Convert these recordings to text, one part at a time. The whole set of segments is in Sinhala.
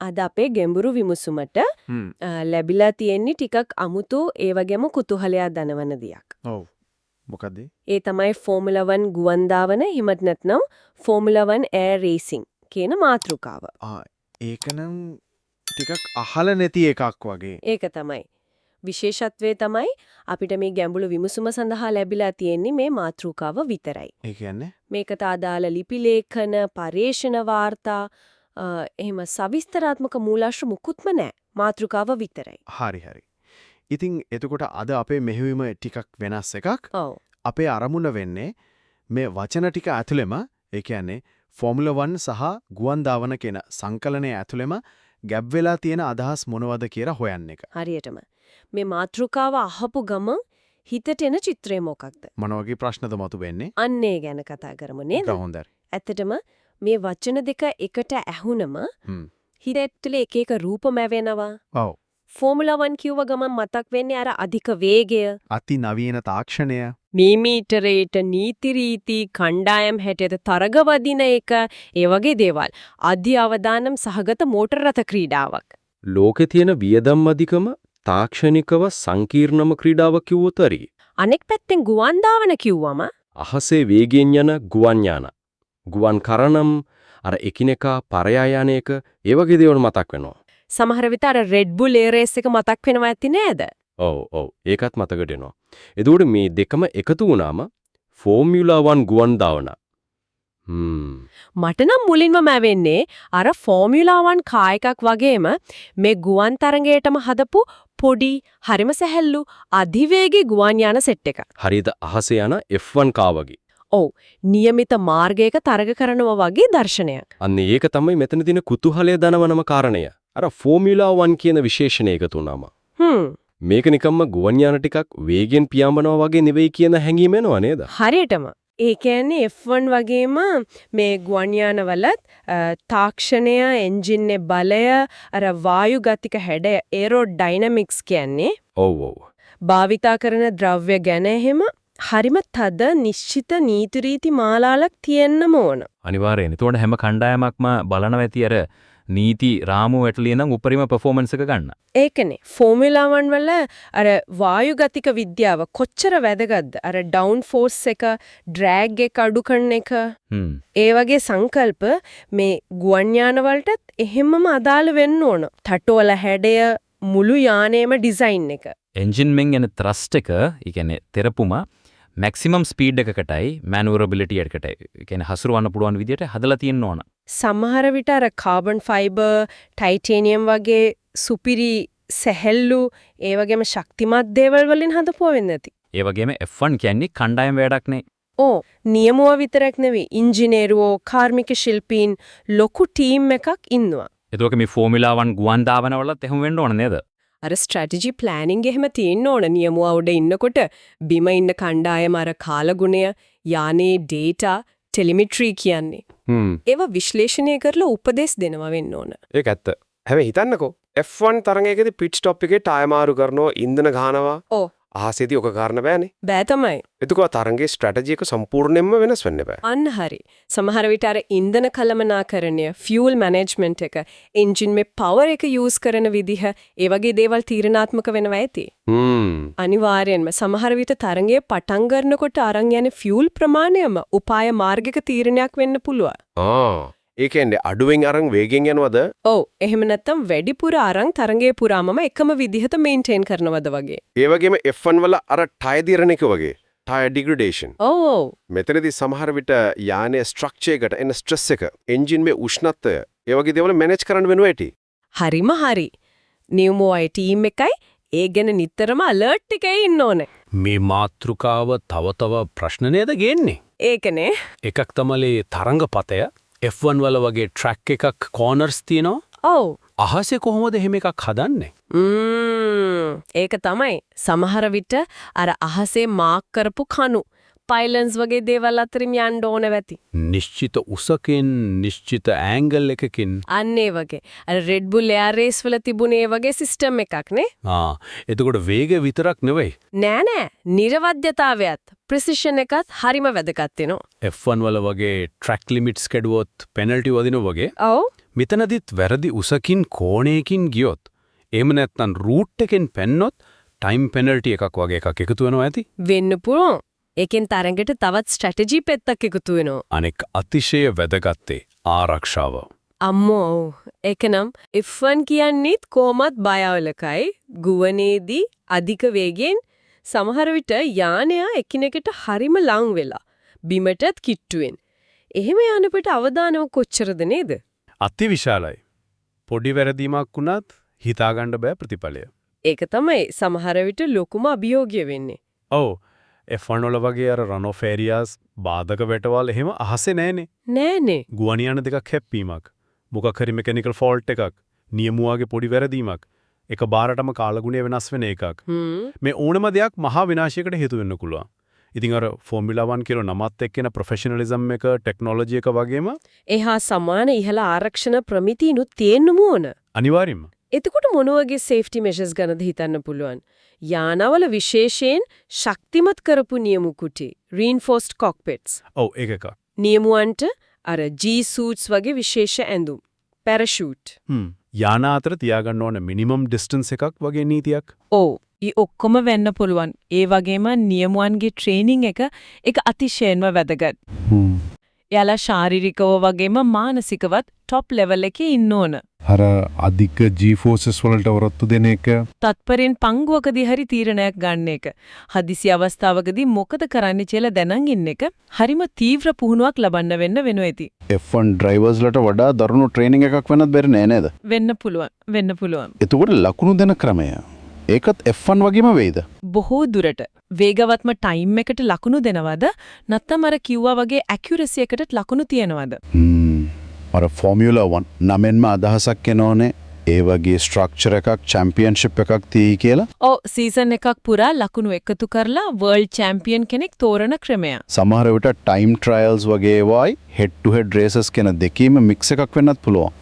අද අපේ ගැඹුරු විමසුමට ලැබිලා තියෙන්නේ ටිකක් අමුතු ඒ වගේම කුතුහලයක් දනවන දෙයක්. ඔව්. මොකද? ඒ තමයි ෆෝමියුලා 1 ගුවන් දාවන හිමත් නැත්නම් ෆෝමියුලා 1 එයාර් රේසින් කියන මාතෘකාව. ඒකනම් ටිකක් අහල නැති එකක් වගේ. ඒක තමයි. විශේෂත්වය තමයි අපිට මේ ගැඹුරු විමසුම සඳහා ලැබිලා තියෙන්නේ මේ මාතෘකාව විතරයි. ඒ කියන්නේ මේකට අදාළ ලිපි ලේඛන, පරේෂණ වාර්තා එහෙම සවිස්තරාත්මක මූලාශ්‍ර මුකුත්ම නැහැ. මාතෘකාව විතරයි. හරි. ඉතින් එතකොට අද අපේ මෙහෙයුම ටිකක් වෙනස් එකක්. ඔව්. අපේ අරමුණ වෙන්නේ මේ වචන ටික ඇතුළෙම ඒ කියන්නේ ෆෝමියුලා 1 සහ ගුවන් දාවන කියන සංකලනයේ ඇතුළෙම ගැබ් වෙලා තියෙන අදහස් මොනවද කියලා හොයන්න එක. හරියටම. මේ මාතෘකාව අහපු ගමන් හිතට එන චිත්‍රය මොකක්ද? මොන වගේ ප්‍රශ්නද මතුවෙන්නේ? අන්නේ ගැන කතා කරමු නේද? හොඳයි. ඇත්තටම මේ වචන දෙක එකට ඇහුනම හිත ඇතුලේ එක එක රූපම වෙනවා. ඔව්. ෆෝමියුලා 1 කිව්ව ගමන් මතක් වෙන්නේ අර අධික වේගය, අති නවීන තාක්ෂණය, මීමීටරේට නීති රීති කණ්ඩායම් හැටියට තරගවදින එක, ඒ වගේ දේවල්. අධි අවදානම් සහගත මෝටර රථ ක්‍රීඩාවක්. ලෝකේ තියෙන වියදම් අධිකම තාක්ෂණිකව සංකීර්ණම ක්‍රීඩාවක් කිව්වොත් හරි. අනෙක් පැත්තෙන් ගුවන් දාවන කිව්වම අහසේ වේගයෙන් යන ගුවන් යාන. ගුවන් කරනම් අර එකිනෙකා පරයා යන එක ඒ වගේ දේවල් මතක් වෙනවා. සමහර විට අර රෙඩ් බුල් එයාර් රේස් එක මතක් වෙනවා ඇති නේද? ඔව්. ඒකත් මතකට එනවා. එතකොට මේ දෙකම එකතු වුණාම ෆෝමියුලා 1 ගුවන් දාවන. මට නම් මුලින්ම වෙන්නේ අර ෆෝමියුලා 1 කායකක් වගේම මේ ගුවන් තරඟයටම හදපු පොඩි හරිම සැහැල්ලු අධිවේගී ගුවන් යාන සෙට් එක. හරියට අහසේ යන F1 කා වගේ. ඔව්. નિયમિત මාර්ගයක තරග කරනවා වගේ දර්ශනයක්. අන්න ඒක තමයි මෙතන තියෙන කුතුහලය දනවනම කාරණය. අර ෆෝමියුලා 1 කියන විශේෂණය එකතු වුණාම. මේක නිකම්ම ගුවන් යාන ටිකක් වේගෙන් පියාඹනවා වගේ නෙවෙයි කියන හැඟීම එනවා නේද? හරියටම. ඒ කියන්නේ F1 වගේම මේ ගුවන් යානවලත් තාක්ෂණය, එන්ජින්නේ බලය, අර වායු ගතික හැඩය, ඒරෝඩයිනමික්ස් කියන්නේ. ඔව්. භාවිතා කරන ද්‍රව්‍ය ගැන එහෙම හරිම තද නිශ්චිත නීති රීති මාලාවක් තියෙන්නම ඕන. අනිවාර්යයෙන්. ඒතකොට හැම කණ්ඩායමක්ම බලනවා ඇති අර නීති රාමුව ඇටලිය නම් උපරිම පර්ෆෝමන්ස් එක ගන්න. ඒකනේ. ෆෝමියුලා 1 වල අර වායු ගතික විද්‍යාව කොච්චර වැදගත්ද? අර ඩවුන් ෆෝස් එක, ඩ්‍රැග් එක අඩු කරන එක. ඒ වගේ සංකල්ප මේ ගුවන් යාන වලටත් එහෙමම අදාළ වෙන්න ඕන. තටුවල හැඩය, මුළු යානයේම ඩිසයින් එක. එන්ජින් මෙන් යන ත්‍රස්ට් එක, ඒ කියන්නේ තෙරපුම මැක්සිමම් ස්පීඩ් එකකටයි මැනුවරබිලිටි එකකටයි, ඒ කියන්නේ හසුරවන්න පුළුවන් විදියට හදලා තියෙන්න ඕන. සමහර විට අර කාබන් ෆයිබර්, ටයිටේනියම් වගේ සුපිරි සැහැල්ලු ඒ වගේම ශක්තිමත් දේවල් වලින් හදපුවා වෙන්නේ නැති. ඒ වගේම F1 කියන්නේ කණ්ඩායම් වැඩක් නේ. ඕ නියමුව විතරක් නෙවෙයි ඉංජිනේරුවෝ, කාර්මික ශිල්පීන් ලොකු ටීම් එකක් ඉන්නවා. ඒතකොට මේ ෆෝමියුලා 1 ගුවන් දාවන වලත් එහෙම වෙන්න ඕන නේද? අර ස්ට්‍රැටජි ප්ලෑනින්ග් එහෙම තියෙන්න ඕන. නියමුව උඩ ඉන්නකොට බිම ඉන්න කණ්ඩායම අර කාලගුණය, යානේ ඩේටා, ටෙලිමෙට්‍රි කියන්නේ. ඒවා විශ්ලේෂණය කරලා උපදෙස් දෙනවා වෙන්න ඕන. ඒක ඇත්ත. හැබැයි හිතන්නකෝ F1 තරඟයකදී පිට් ස්ටොප් එකේ ටයර් මාරු කරනවා, ඉන්ධන ගහනවා. ඔව්. අහසේදී ඔක කරන්න බෑනේ. බෑ තමයි. එතකොට තරඟයේ ස්ට්‍රැටජි එක සම්පූර්ණයෙන්ම වෙනස් වෙන්න බෑ. අන්න හරි. සමහර විට අර ඉන්ධන කළමනාකරණය, ෆියුල් මැනේජ්මන්ට් එක, එන්ජින් මේ පවර් එක යූස් කරන විදිහ, ඒ වගේ දේවල් තීරණාත්මක වෙනවා ඇති. අනිවාර්යෙන්ම සමහර විට තරඟයේ පටන් ගන්නකොට අරන් යන ෆියුල් ප්‍රමාණයම උපාය මාර්ගික තීරණයක් වෙන්න පුළුවන්. ඒ කියන්නේ අඩුවෙන් අරන් වේගෙන් යනවද? ඔව්. එහෙම නැත්නම් වැඩිපුර අරන් තරඟයේ පුරාමම එකම විදිහට මේන්ටේන් කරනවද වගේ. ඒ වගේම F1 වල අර ටයර් දිරණ එක වගේ ටයර් ඩිග්‍රඩේෂන්. ඔව්. මෙතනදී සමහර විට යානයේ ස්ට්‍රක්චර් එකට එන ස්ට්‍රෙස් එක, එන්ජින් මේ උෂ්ණත්වය, ඒ වගේ දේවල් මැනේජ් කරන්න වෙනවා ඇති. හරිම හරි. නියමුවයි ටීම් එකයි ඒ ගැන නිතරම අලර්ට් එකේ ඉන්න ඕනේ. මේ මාතෘකාව තව ප්‍රශ්න නේද ගේන්නේ? ඒකනේ. එකක් තමයි තරංගපතය F1 වල වගේ ට්‍රැක් එකක් කෝනර්ස් තියෙනවා. ඔව්. අහසේ කොහොමද එහෙම එකක් හදන්නේ? ඒක තමයි. සමහර විට අර අහසේ මාක් කරපු කණු පයිලන්ස් වගේ දේවල් අතරින් යන්න ඕන වෙති. නිශ්චිත උසකින්, නිශ්චිත ඇන්ගල් එකකින්. අන්න ඒ වගේ. අර රෙඩ් බුල් එයාර් රේස් වල තිබුණේ ඒ වගේ සිස්ටම් එකක් නේ. එතකොට වේගය විතරක් නෙවෙයි. නෑ. නිර්වද්‍යතාවයත් ප්‍රිසිෂන් එකත් හරිම වැදගත් වෙනවා. F1 වල වගේ ට්‍රැක් ලිමිට්ස් කැඩුවොත් පෙනල්ටි වදිනවා වගේ. ඔව්. මෙතනදිත් වැරදි උසකින් කෝණයකින් ගියොත් එහෙම නැත්නම් රූට් එකෙන් පැන්නොත් ටයිම් පෙනල්ටි එකක් වගේ එකක් එකතු වෙනවා ඇති. වෙන්න පුළුවන්. ඒකෙන් තරඟට තවත් ස්ට්‍රැටජි පෙත්තක් එකතු වෙනවා. අනෙක් අතිශය වැදගත්තේ ආරක්ෂාව. අම්මෝ ඒකනම් F1 කියන්නේත් කොහොමත් බයවලකයි ගුවනේදී අධික වේගයෙන් සමහර විට යානය එකිනෙකට හරිම ලං වෙලා බිමටත් කිට්ටුවෙන්. එහෙම යනකොට අවදානම කොච්චරද නේද? අතිවිශාලයි. පොඩි වැරදීමක් වුණත් හිතාගන්න බෑ ප්‍රතිඵලය. ඒක තමයි සමහර විට ලොකුම අභියෝගය වෙන්නේ. ඔව් F1 වල වගේ අර රන් ඔෆ් ඒරියාස් බාධක වැටවල් එහෙම අහසේ නෑනේ. නෑනේ. ගුවනියාන දෙකක් හැප්පීමක්. මොකක් හරි මෙකැනිකල් ෆෝල්ට් එකක්. නියමුවාගේ පොඩි වැරදීමක්. එක බාරටම කාලගුණය වෙනස් වෙන එකක්. මේ ඕනම දෙයක් මහා විනාශයකට හේතු වෙන්න පුළුවන්. ඉතින් අර ෆෝමියුලා 1 කියලා නමත් එක්කෙන ප්‍රොෆෙෂනලිසම් එක ටෙක්නොලොජි එක වගේම එහා සමාන ඉහළ ආරක්ෂණ ප්‍රමිතිනුත් තියෙන්නම ඕන. අනිවාර්යයෙන්ම. එතකොට මොන වගේ සේෆ්ටි මෙෂර්ස් ගැනද හිතන්න පුළුවන්? යානවල විශේෂයෙන් ශක්තිමත් කරපු නියමු කුටි, reinforced cockpits. ඔව් ඒක එකක්. නියමුවන්ට අර G suits වගේ විශේෂ ඇඳුම්, parachute. යාන අතර තියාගන්න ඕන මිනිමම් ඩිස්ටන්ස් එකක් වගේ නීතියක්. ඔව්. ඊ ඔක්කොම වෙන්න පුළුවන්. ඒ වගේම නියමුවන්ගේ ට්‍රේනින් එක අතිශයින්ම වැදගත්. එයාලා ශාරීරිකව වගේම මානසිකවත් টপ ලෙවල් එකේ ඉන්න ඕන. අර අධික G-forces වලට වරොත්තු දෙන එක තත්පරෙන් පංගුවකදී හරි තීරණයක් ගන්න එක. හදිසි අවස්ථාවකදී මොකද කරන්න කියලා දැනන් ඉන්න එක හරිම තීව්‍ර පුහුණුවක් ලබන්න වෙනවා ඇති. F1 ඩ්‍රයිවර්ස්ලට වඩා දරුණු ට්‍රේනින් එකක් වෙනත් බැරි නෑ නේද? වෙන්න පුළුවන්. එතකොට ලකුණු දෙන ක්‍රමය ඒකත් F1 වගේම වෙයිද? බොහෝ දුරට වේගවත්ම ටයිම් එකට ලකුණු දෙනවද නැත්නම් අර කිව්වා වගේ ඇකියුරසි එකටත් ලකුණු තියනවද? අර ෆෝමියුලා 1 නමෙන්ම අදහසක් එනෝනේ ඒ වගේ ස්ට්‍රක්චර් එකක් චැම්පියන්ෂිප් එකක් තියෙයි කියලා. ඔව් සීසන් එකක් පුරා ලකුණු එකතු කරලා වර්ල්ඩ් චැම්පියන් කෙනෙක් තෝරන ක්‍රමය. සමහර විට ටයිම් ට්‍රයල්ස් වගේ වයි හෙඩ් ටු හෙඩ් රේසස් කියන දෙකීම මික්ස් එකක් වෙන්නත් පුළුවන්.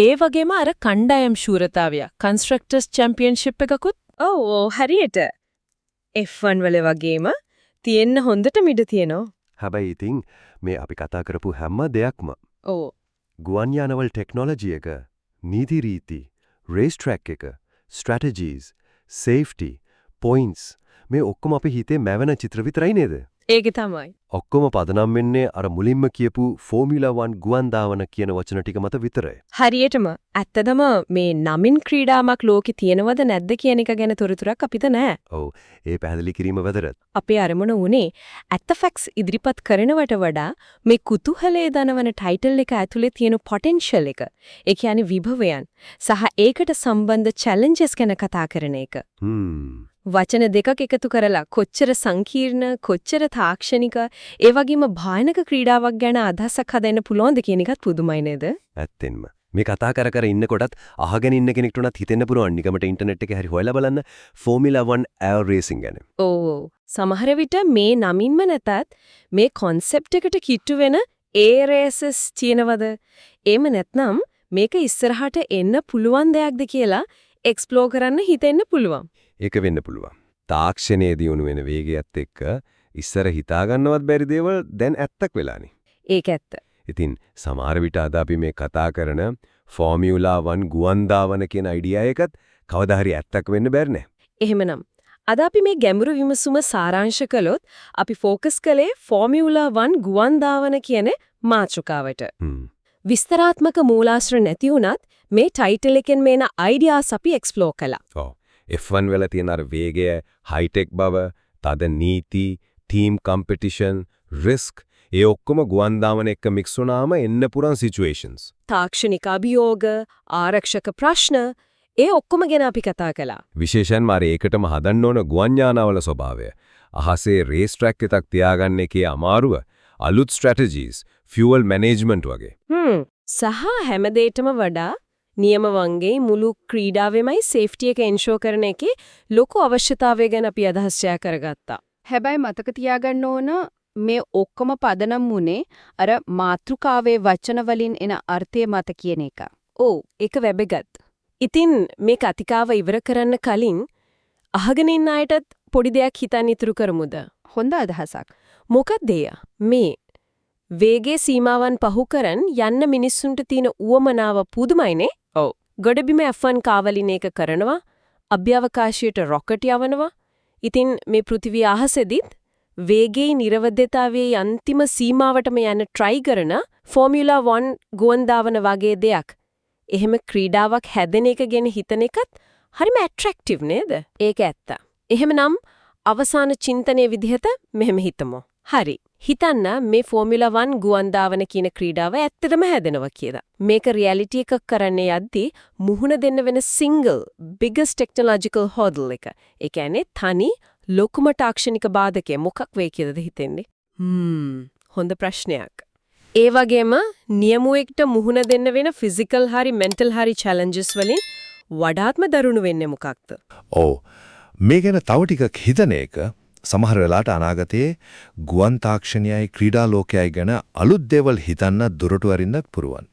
ඒ වගේම අර කණ්ඩායම් ශූරතාවය කන්ස්ට්‍රක්ටර්ස් චැම්පියන්ෂිප් එකකුත් ඔව් හරියට F1 වල වගේම තියෙන්න හොඳට මිඩ තියෙනවා. හැබැයි ඉතින් මේ අපි කතා කරපු හැම දෙයක්ම ඔව් ගුවන් යානවල ටෙක්නොලොජි එක, නීති රීති, රේස් ට්‍රැක් එක, ස්ට්‍රැටජිස්, සේෆ්ටි, පොයින්ට්ස් මේ ඔක්කොම අපි හිතේ මැවෙන චිත්‍ර විතරයි නේද? ඒක තමයි. ඔක්කොම පදනම් වෙන්නේ අර මුලින්ම කියපු ෆෝමියුලා 1 ගුවන් දාවන කියන වචන ටික මත විතරයි. හරියටම ඇත්තදම මේ නමින් ක්‍රීඩාවක් ලෝකේ තියෙනවද නැද්ද කියන එක ගැන තොරතුරක් අපිට නැහැ. ඔව් ඒ පැහැදිලි කිරීම වැදගත්. අපේ අරමුණ උනේ ඇත්ත ෆැක්ට්ස් ඉදිරිපත් කරනවට වඩා මේ කුතුහලයේ දනවන ටයිටල් එක ඇතුලේ තියෙන පොටෙන්ෂල් එක. ඒ කියන්නේ විභවයන් සහ ඒකට සම්බන්ධ චැලෙන්ජස් ගැන කතා කරන එක. වචන දෙකක් එකතු කරලා කොච්චර සංකීර්ණ කොච්චර තාක්ෂණික ඒ වගේම භයානක ක්‍රීඩාවක් ගැන අදහසක් හදන්න පුළුවන්ද කියන එකත් පුදුමයි නේද? ඇත්තෙන්ම මේ කතා කර ඉන්නකොටත් අහගෙන ඉන්න කෙනෙක්ට උනත් හිතෙන්න පුළුවන් නිකමට ඉන්ටර්නෙට් එකේ හරි හොයලා බලන්න ෆෝමියුලා 1 එයාර් රේසින් ගැන. ඔව් සමහර විට මේ නමින්ම නැතත් මේ concept එකට කිට්ටු වෙන air races තියෙනවද? එහෙම නැත්නම් මේක ඉස්සරහට එන්න පුළුවන් දෙයක්ද කියලා එක්ස්ප්ලෝර් කරන්න හිතෙන්න පුළුවන්. ඒක වෙන්න පුළුවන්. තාක්ෂණයේ දියුණු වෙන වේගයත් එක්ක ඉස්සර හිතා ගන්නවත් බැරි දේවල් දැන් ඇත්තක් වෙලානේ. ඒක ඇත්ත. ඉතින් සමහර විට අද අපි මේ කතා කරන ෆෝමියුලා 1 ගුවන් දාවන කියන අයිඩියා එකත් කවදා හරි ඇත්තක් වෙන්න බැරි නෑ. එහෙමනම් අද අපි මේ ගැඹුරු විමසුම සාරාංශ කළොත් අපි ફોકસ කළේ ෆෝමියුලා 1 ගුවන් දාවන කියන මාතෘකාවට. විස්තරාත්මක මූලාශ්‍ර නැති වුණත් මේ ටයිටල් එකෙන් මේන අයිඩියාස් අපි එක්ස්ප්ලෝර් කළා. ඔව්. F1 වල තියෙන අර වේගය, හයිටෙක් බව, තද නීති, ටීම් කම්පිටිෂන්, රිස්ක් ඒ ඔක්කොම ගුවන් දාවන එක්ක මික්ස් වුණාම එන්න පුරන් සිචුේෂන්ස්. තාක්ෂණික අභියෝග, ආරක්ෂක ප්‍රශ්න ඒ ඔක්කොම ගැන අපි කතා කළා. විශේෂයෙන්ම අර ඒකටම හදන්න ඕන ගුවන් යානවල ස්වභාවය. අහසේ රේස් ට්‍රැක් එකක් තියාගන්න එකේ අමාරුව, අලුත් ස්ට්‍රැටජිස්, ෆියුවල් මැනේජ්මන්ට් වගේ. සහ හැමදේටම වඩා නියම වංගේ මුළු ක්‍රීඩාවෙමයි සේෆ්ටි එක එන්ෂුර් කරන එකේ ලොකු අවශ්‍යතාවය ගැන අපි අදහස් ෂෙයා කරගත්තා. හැබැයි මතක තියාගන්න ඕන මේ ඔක්කොම පදනම් වුණේ අර මාතෘකාවේ වචන වලින් එන අර්ථය මත කියන එක. ඔව් ඒක වැදගත්. ඉතින් මේ කතිකාව ඉවර කරන්න කලින් අහගෙන ඉන්න අයටත් පොඩි දෙයක් හිතන්න ඉතුරු කරමුද? හොඳ අදහසක්. මොකක්ද මේ වේගයේ සීමාවන් පහු කරන් යන්න මිනිස්සුන්ට තියෙන උවමනාව පුදුමයිනේ. ඔව්. ගොඩබිම F1 කාවලින එක කරනවා. අභ්‍යවකාශයට රොකට් යවනවා. ඉතින් මේ පෘථිවි අහසෙදිත් වේගයේ නිර්වද්‍යතාවයේ අන්තිම සීමාවටම යන try කරන ෆෝමියුලා 1 ගුවන් දාවන වගේ දෙයක්. එහෙම ක්‍රීඩාවක් හැදෙන එක ගැන හිතන එකත් හරිම ඇට්‍රැක්ටිව් නේද? ඒක ඇත්ත. එහෙමනම් අවසාන චින්තනයේ විදිහට මෙහෙම හිතමු. හරි. හිතන්න මේ ෆෝමියුලා 1 ගුවන් දාවන කියන ක්‍රීඩාව ඇත්තටම හැදෙනවා කියලා. මේක රියැලිටි එකක් කරන්නේ යද්දී මුහුණ දෙන්න වෙන single biggest technological hurdle එක. ඒ කියන්නේ තනි ලොකුම තාක්ෂණික බාධකය මොකක් වෙයි කියලාද හිතෙන්නේ? හොඳ ප්‍රශ්නයක්. ඒ වගේම නියමුවෙක්ට මුහුණ දෙන්න වෙන physical හරි mental හරි challenges වලින් වඩාත්ම දරුණු වෙන්නේ මොකක්ද? ඔව්. මේ ගැන තව ටිකක් හිතන එක සමහර වෙලාවට අනාගතයේ ගුවන් තාක්ෂණයයි ක්‍රීඩා ලෝකයයි ගැන අලුත් දේවල් හිතන්න දුරට වරින්නත් පුරුවන්.